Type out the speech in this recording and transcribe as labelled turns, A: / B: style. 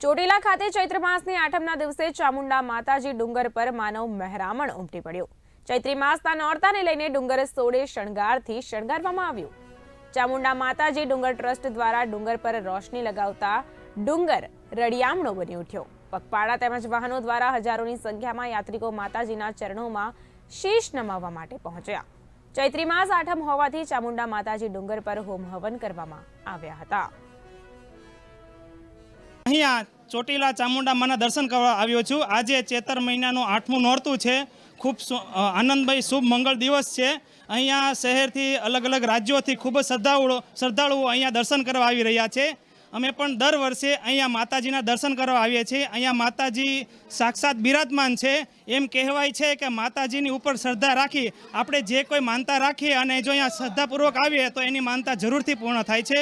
A: ચોટીલા ખાતે ચૈત્ર માસની આઠમના દિવસે ચામુંડા માતાજી ડુંગર પર માનવ મહેરામણ ઉમટી પડ્યું। ચૈત્રી માસના નોરતાને લઈને ડુંગર સોળે શણગારથી શણગારવામાં આવ્યું। ચામુંડા માતાજી ડુંગર ટ્રસ્ટ દ્વારા ડુંગર પર રોશની લગાવતા ડુંગર રળિયામણો બની ઉઠ્યો। પગપાળા તેમજ વાહનો દ્વારા હજારોની સંખ્યામાં યાત્રિકો માતાજીના ચરણોમાં શીશ નમાવવા માટે પહોંચ્યા। ચૈત્રી માસ આઠમ હોવાથી ચામુંડા માતાજી ડુંગર પર હોમ હવન કરવામાં આવ્યા હતા।
B: અહીંયા ચોટીલા ચામુંડા માના દર્શન કરવા આવ્યો છું। આજે ચેતર મહિનાનું 8મું નોરતું છે। ખૂબ આનંદમય શુભ મંગળ દિવસ છે। અહીંયા શહેરથી અલગ અલગ રાજ્યોથી ખૂબ જ શ્રદ્ધાળુઓ અહીંયા દર્શન કરવા આવી રહ્યા છે। અમે પણ દર વર્ષે અહીંયા માતાજીના દર્શન કરવા આવીએ છીએ। અહીંયા માતાજી સાક્ષાત બિરાજમાન છે। એમ કહેવાય છે કે માતાજીની ઉપર શ્રદ્ધા રાખી આપણે જે કોઈ માનતા રાખીએ અને જો અહીંયા શ્રદ્ધાપૂર્વક આવીએ તો એની માનતા જરૂરથી પૂર્ણ થાય છે।